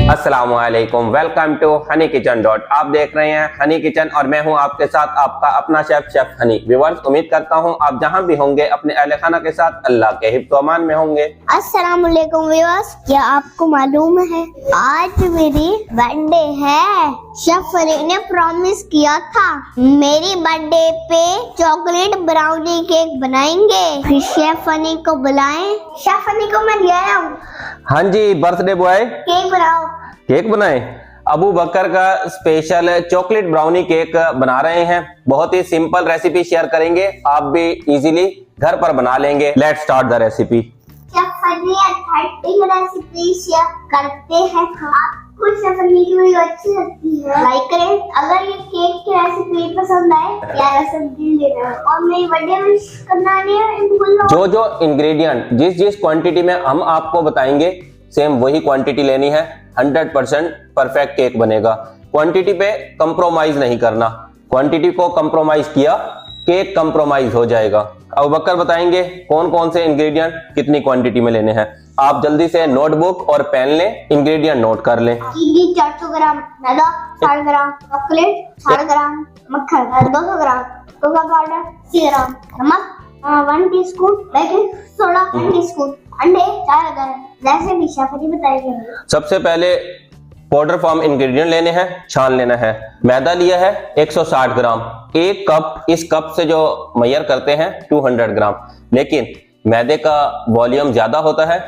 अस्सलामुअलैकुम, welcome to honey kitchen dot. आप देख रहे हैं हनी किचन और मैं हूं आपके साथ आपका अपना शेफ हनी। व्यूअर्स, उम्मीद करता हूं आप जहां भी होंगे अपने अहले खाना के साथ अल्लाह के हिफ्ज़-ओ-अमान में होंगे। अस्सलामुअलैकुम व्यूअर्स, क्या आपको मालूम है आज मेरी बर्थडे है। शेफ हनी ने प्रॉमिस किया था मेरी बर्थडे पे चॉकलेट ब्राउनी केक बनाएंगे। फिर शेफ हनी को बुलाएं। शेफ हनी को मैं ले आया हूँ। हाँ जी, बर्थडे बॉय, केक बनाओ। केक बनाए। अबू बकर का स्पेशल चॉकलेट ब्राउनी केक बना रहे हैं। बहुत ही सिंपल रेसिपी शेयर करेंगे, आप भी इजीली घर पर बना लेंगे। Let's start the recipe. Chef Honey authentic recipe share करते हैं। आपको शेफ हनी की वीडियो अच्छी लगती है लाइक करें। अगर ये केक की रेसिपी पसंद आए प्यारा सा दिल देना और मेरी बर्थडे विश करना नहीं है। जो जो इंग्रेडिएंट जिस क्वांटिटी में हम आपको बताएंगे सेम वही क्वांटिटी लेनी है। 100% परफेक्ट केक बनेगा। क्वांटिटी पे कंप्रोमाइज नहीं करना। क्वांटिटी को कंप्रोमाइज किया केक कंप्रोमाइज हो जाएगा। अबू बकर बताएंगे कौन कौन से इंग्रेडिएंट कितनी क्वांटिटी में लेने हैं। आप जल्दी से नोटबुक और पेन लें, इंग्रेडिएंट नोट कर लें। 400 ग्राम मैदा, 60 ग्राम चॉकलेट, 60 ग्राम मक्खन, 200 ग्राम कोको पाउडर, 80 ग्राम नमक, 1 टीस्पून बेकिंग सोडा, 1 टीस्पून अंडे, 4 ग्राम। जैसे भी शेफ हनी बताएंगे। सबसे पहले पाउडर फॉर्म इंग्रेडिएंट लेने हैं, छान लेना है। मैदा लिया है 160 ग्राम। एक कप, इस कप से जो मेजर करते हैं 200 ग्राम, लेकिन मैदे का वॉल्यूम ज्यादा होता है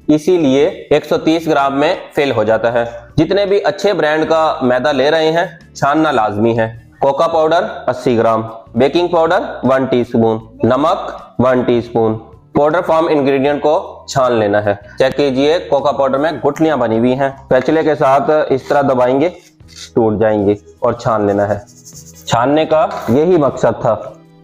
इसीलिए 130 ग्राम में फेल हो जाता है। जितने भी अच्छे ब्रांड का मैदा ले रहे हैं छानना लाजमी है। कोका पाउडर 80 ग्राम, बेकिंग पाउडर 1 टीस्पून, नमक 1 टीस्पून। पाउडर फॉर्म इंग्रेडिएंट को छान लेना है। चेक कीजिए कोका पाउडर में गुठलियां बनी हुई हैं। पैचले के साथ इस तरह दबाएंगे टूट जाएंगे और छान लेना है। छानने का यही मकसद था।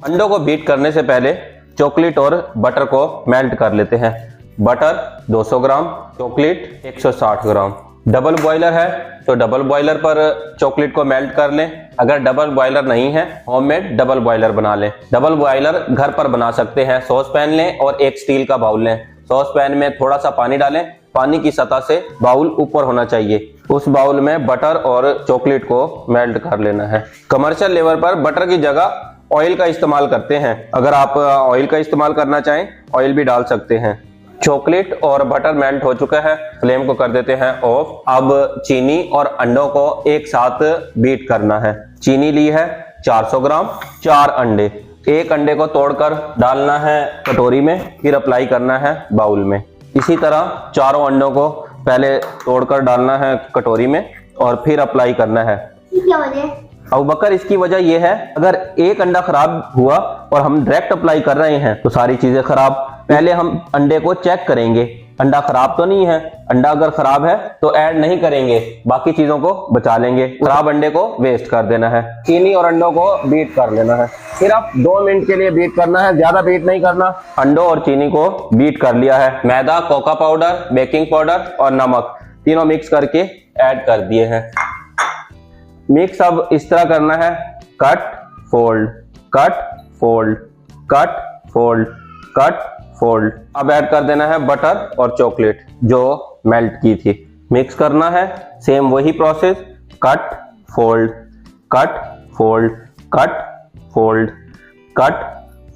अंडों को बीट करने से पहले चॉकलेट और बटर को मेल्ट कर लेते हैं। बटर 200 ग्राम, चॉकलेट 160 ग्राम। डबल बॉयलर है तो डबल बॉयलर पर चॉकलेट को मेल्ट कर लें। अगर डबल बॉयलर नहीं है होममेड डबल बॉयलर बना लें। डबल बॉयलर घर पर बना सकते हैं। सॉस पैन लें और एक स्टील का बाउल लें। सॉस पैन में थोड़ा सा पानी डालें। पानी की सतह से बाउल ऊपर होना चाहिए। उस बाउल में बटर और चॉकलेट को मेल्ट कर लेना है। कमर्शियल लेवल पर बटर की जगह ऑयल का इस्तेमाल करते हैं। अगर आप ऑयल का इस्तेमाल करना चाहें ऑयल भी डाल सकते हैं। चॉकलेट और बटर मेल्ट हो चुका है, फ्लेम को कर देते हैं ऑफ। अब चीनी और अंडों को एक साथ बीट करना है। चीनी ली है 400 ग्राम, 4 अंडे। एक अंडे को तोड़कर डालना है कटोरी में, फिर अप्लाई करना है बाउल में। इसी तरह चारों अंडों को पहले तोड़कर डालना है कटोरी में और फिर अप्लाई करना है। क्या वजह? अबू बकर, इसकी वजह यह है अगर एक अंडा खराब हुआ और हम डायरेक्ट अप्लाई कर रहे हैं तो सारी चीजें खराब। पहले हम अंडे को चेक करेंगे अंडा खराब तो नहीं है। अंडा अगर खराब है तो ऐड नहीं करेंगे, बाकी चीजों को बचा लेंगे। खराब अंडे को वेस्ट कर देना है। चीनी और अंडों को बीट कर लेना है। सिर्फ 2 मिनट के लिए बीट करना है, ज्यादा बीट नहीं करना। अंडों और चीनी को बीट कर लिया है। मैदा, कोका पाउडर, बेकिंग पाउडर और नमक तीनों मिक्स करके ऐड कर दिए हैं। मिक्स अब इस तरह करना है, cut fold, cut fold, cut fold, cut fold. अब ऐड कर देना है बटर और चॉकलेट जो मेल्ट की थी। मिक्स करना है, सेम वही process, cut fold, cut fold, cut fold, cut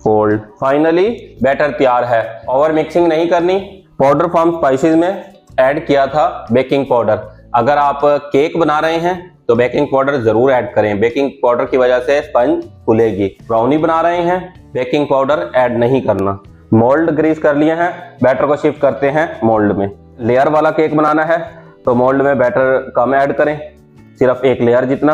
fold. Finally batter तैयार है। ओवर मिक्सिंग नहीं करनी। पाउडर फॉर्म स्पाइसेस में ऐड किया था बेकिंग पाउडर। अगर आप केक बना रहे हैं तो बेकिंग पाउडर जरूर ऐड करें। बेकिंग पाउडर की वजह से स्पंज फूलेगी। ब्राउनी बना रहे हैं बेकिंग पाउडर ऐड नहीं करना। मोल्ड ग्रीस कर लिए हैं, बैटर को शिफ्ट करते हैं मोल्ड में। लेयर वाला केक बनाना है तो मोल्ड में बैटर कम ऐड करें, सिर्फ एक लेयर जितना।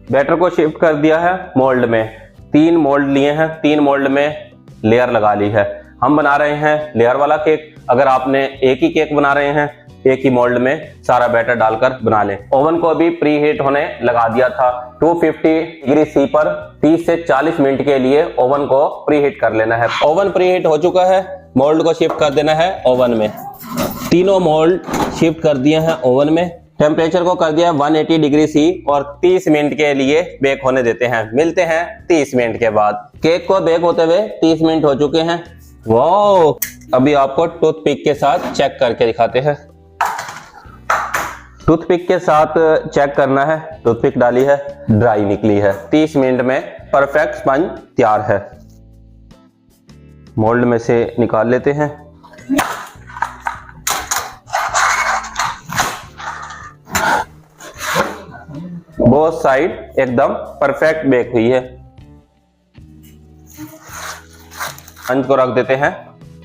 बैटर को शिफ्ट कर दिया है मोल्ड में। 3 मोल्ड लिए हैं, 3 मोल्ड में लेयर लगा ली है। हम बना रहे हैं लेयर वाला केक। अगर आपने एक ही केक बना रहे हैं एक ही मोल्ड में सारा बैटर डालकर बना लें। ओवन को भी प्री हीट होने लगा दिया था। 250 डिग्री सी पर 30 से 40 मिनट के लिए ओवन को प्री हीट कर लेना है। ओवन प्री हीट हो चुका है। मोल्ड को शिफ्ट कर देना है ओवन में। तीनों मोल्ड शिफ्ट कर दिए हैं ओवन में। टेम्परेचर को कर दिया है 180 डिग्री सी और 30 मिनट के लिए बेक होने देते हैं। मिलते हैं 30 मिनट के बाद। केक को बेक होते हुए 30 मिनट हो चुके हैं। वाह, अभी आपको टूथपिक के साथ चेक करके दिखाते हैं। टूथपिक के साथ चेक करना है। टूथपिक डाली है, ड्राई निकली है। 30 मिनट में परफेक्ट स्पंज तैयार है। मोल्ड में से निकाल लेते हैं। बोथ साइड एकदम परफेक्ट बेक हुई है। स्पंज को रख देते हैं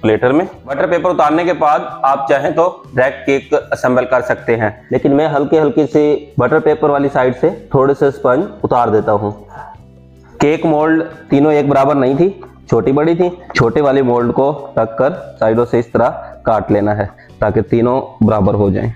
प्लेटर में। बटर पेपर उतारने के बाद आप चाहें तो डायरेक्ट केक असेंबल कर सकते हैं, लेकिन मैं हल्के हल्के से बटर पेपर वाली साइड से थोड़े से स्पंज उतार देता हूं। केक मोल्ड तीनों एक बराबर नहीं थी, छोटी बड़ी थी। छोटे वाले मोल्ड को रखकर साइडों से इस तरह काट लेना है ताकि तीनों बराबर हो जाएं।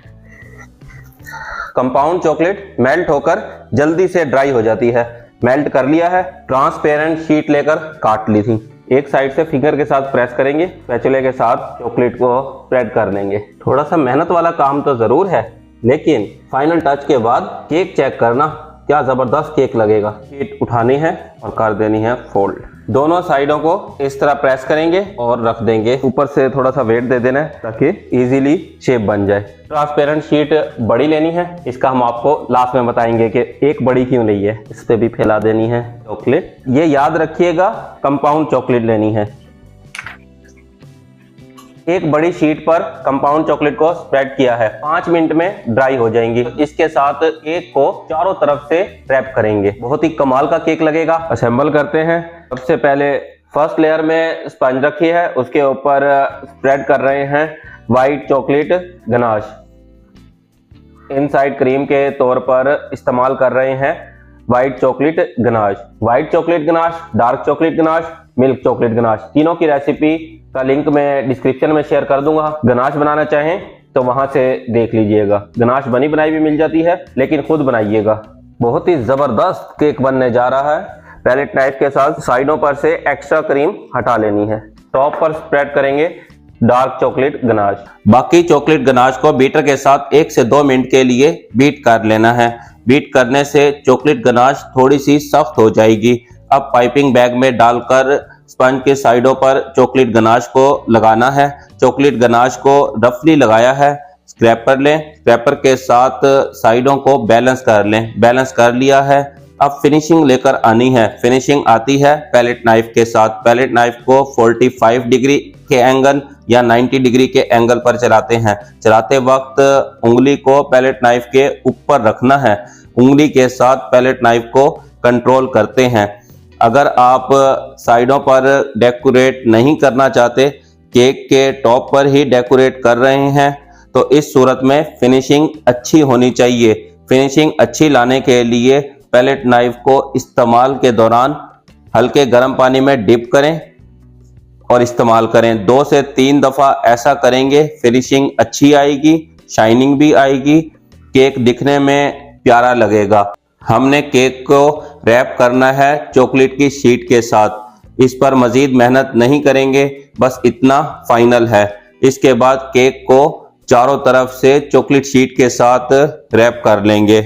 कंपाउंड चॉकलेट मेल्ट होकर जल्दी से ड्राई हो जाती है। मेल्ट कर लिया है। ट्रांसपेरेंट शीट लेकर काट ली थी। एक साइड से फिंगर के साथ प्रेस करेंगे, स्पैचुला के साथ चॉकलेट को स्प्रेड कर लेंगे। थोड़ा सा मेहनत वाला काम तो जरूर है, लेकिन फाइनल टच के बाद केक चेक करना, क्या जबरदस्त केक लगेगा। शीट उठानी है और कर देनी है फोल्ड। दोनों साइडों को इस तरह प्रेस करेंगे और रख देंगे। ऊपर से थोड़ा सा वेट दे देना है ताकि इजीली शेप बन जाए। ट्रांसपेरेंट शीट बड़ी लेनी है, इसका हम आपको लास्ट में बताएंगे कि एक बड़ी क्यों ली है। इस पे भी फैला देनी है चॉकलेट। ये याद रखिएगा, कंपाउंड चॉकलेट लेनी है। एक बड़ी शीट पर कंपाउंड चॉकलेट को स्प्रेड किया है। 5 मिनट में ड्राई हो जाएंगी। इसके साथ केक को चारों तरफ से रैप करेंगे। बहुत ही कमाल का केक लगेगा। असेंबल करते हैं। सबसे पहले फर्स्ट लेयर में स्पंज रखी है, उसके ऊपर स्प्रेड कर रहे हैं white chocolate ganache. Inside cream के तौर पर इस्तेमाल कर रहे हैं white chocolate ganache. White chocolate ganache, dark chocolate ganache, milk chocolate ganache, तीनों की रेसिपी का लिंक मैं डिस्क्रिप्शन में शेयर कर दूंगा। गनाश बनाना चाहें तो वहां से देख लीजिएगा। गनाश बनी बनाई भी मिल जाती है, लेकिन खुद बनाइएगा। बहुत ही जबरदस्त केक बनने जा रहा है। पैलेट नाइफ के साथ साइडों पर से एक्स्ट्रा क्रीम हटा लेनी है। टॉप पर स्प्रेड करेंगे डार्क चॉकलेट गनाश। बाकी चॉकलेट गनाश को बीटर के साथ 1 से 2 मिनट के लिए बीट कर लेना है। बीट करने से चॉकलेट गनाश थोड़ी सी सख्त हो जाएगी। अब पाइपिंग बैग में डालकर स्पंज के साइडों पर चॉकलेट गनाश को लगाना है। चॉकलेट गनाश को रफली लगाया है। स्क्रैपर लें, स्क्रैपर के साथ साइडों को बैलेंस कर लें। बैलेंस कर लिया है। अब फिनिशिंग लेकर आनी है। फिनिशिंग आती है पैलेट नाइफ के साथ। पैलेट नाइफ को 45 डिग्री के एंगल या 90 डिग्री के एंगल पर चलाते हैं। चलाते वक्त उंगली को पैलेट नाइफ के ऊपर रखना है। उंगली के साथ पैलेट नाइफ को कंट्रोल करते हैं। अगर आप साइडों पर डेकोरेट नहीं करना चाहते, केक के टॉप पर ही डेकोरेट कर रहे हैं, तो इस सूरत में फिनिशिंग अच्छी होनी चाहिए। फिनिशिंग अच्छी लाने के लिए पैलेट नाइफ को इस्तेमाल के दौरान हल्के गर्म पानी में डिप करें और इस्तेमाल करें। 2 से 3 दफा ऐसा करेंगे, फिनिशिंग अच्छी आएगी, शाइनिंग भी आएगी, केक दिखने में प्यारा लगेगा। हमने केक को रैप करना है चॉकलेट की शीट के साथ। इस पर मजीद मेहनत नहीं करेंगे, बस इतना फाइनल है। इसके बाद केक को चारों तरफ से चॉकलेट शीट के साथ रैप कर लेंगे।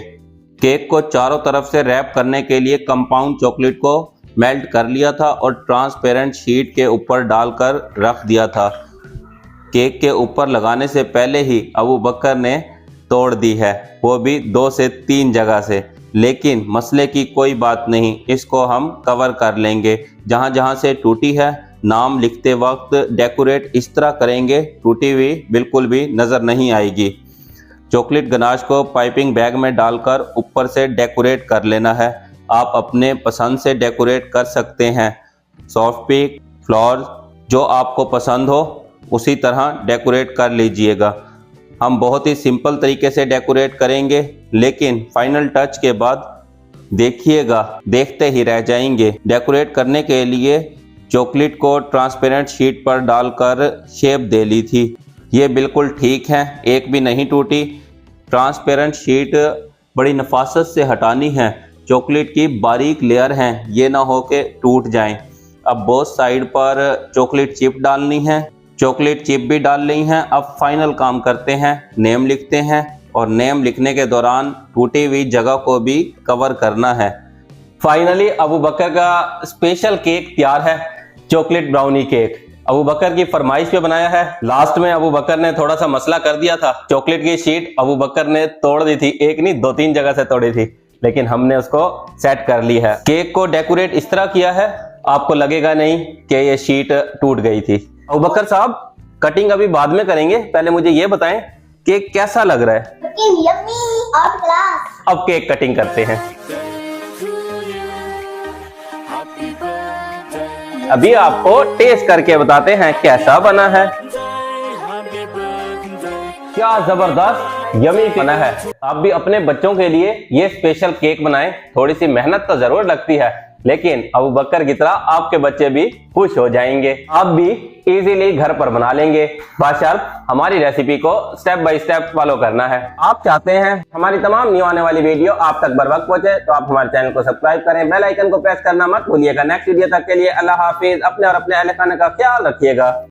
केक को चारों तरफ से रैप करने के लिए कंपाउंड चॉकलेट को मेल्ट कर लिया था और ट्रांसपेरेंट शीट के ऊपर डालकर रख दिया था। केक के ऊपर लगाने से पहले ही अबू बकर ने तोड़ दी है, वो भी 2 से 3 जगह से। लेकिन मसले की कोई बात नहीं, इसको हम कवर कर लेंगे। जहां जहां से टूटी है, नाम लिखते वक्त डेकोरेट इस तरह करेंगे, टूटी हुई बिल्कुल भी नज़र नहीं आएगी। चॉकलेट गनाश को पाइपिंग बैग में डालकर ऊपर से डेकोरेट कर लेना है। आप अपने पसंद से डेकोरेट कर सकते हैं। सॉफ्ट पिक, फ्लावर्स, जो आपको पसंद हो उसी तरह डेकोरेट कर लीजिएगा। हम बहुत ही सिंपल तरीके से डेकोरेट करेंगे, लेकिन फाइनल टच के बाद देखिएगा, देखते ही रह जाएंगे। डेकोरेट करने के लिए चॉकलेट को ट्रांसपेरेंट शीट पर डालकर शेप दे ली थी। ये बिल्कुल ठीक है, एक भी नहीं टूटी। ट्रांसपेरेंट शीट बड़ी नफासत से हटानी है। चॉकलेट की बारीक लेयर हैं, ये ना हो के टूट जाएं। अब बोथ साइड पर चॉकलेट चिप डालनी है। चॉकलेट चिप भी डाल ली हैं। अब फाइनल काम करते हैं, नेम लिखते हैं और नेम लिखने के दौरान टूटी हुई जगह को भी कवर करना है। फाइनली अबू बकर का स्पेशल केक तैयार है, चॉकलेट ब्राउनी केक। अबू बकर की फरमाइश पे बनाया है। लास्ट में अबू बकर ने थोड़ा सा मसला कर दिया था, चॉकलेट की शीट अबू बकर ने तोड़ दी थी, एक नहीं 2-3 जगह से तोड़ी थी, लेकिन हमने उसको सेट कर ली है। केक को डेकोरेट इस तरह किया है, आपको लगेगा नहीं कि ये शीट टूट गई थी। अबू बकर साहब, कटिंग अभी बाद में करेंगे, पहले मुझे ये बताएं केक कैसा लग रहा है। अब केक कटिंग करते हैं। अभी आपको टेस्ट करके बताते हैं कैसा बना है। क्या जबरदस्त यमी बना है। आप भी अपने बच्चों के लिए ये स्पेशल केक बनाएं। थोड़ी सी मेहनत तो जरूर लगती है, लेकिन अबू बकर की तरह आपके बच्चे भी खुश हो जाएंगे। आप भी इजीली घर पर बना लेंगे, बशर्त हमारी रेसिपी को स्टेप बाय स्टेप फॉलो करना है। आप चाहते हैं हमारी तमाम न्यू आने वाली वीडियो आप तक बर वक्त पहुंचे, तो आप हमारे चैनल को सब्सक्राइब करें, बेल आइकन को प्रेस करना मत भूलिएगा। नेक्स्ट वीडियो तक के लिए अल्लाह हाफिज। अपने और अपने अहल खाने का ख्याल रखिएगा।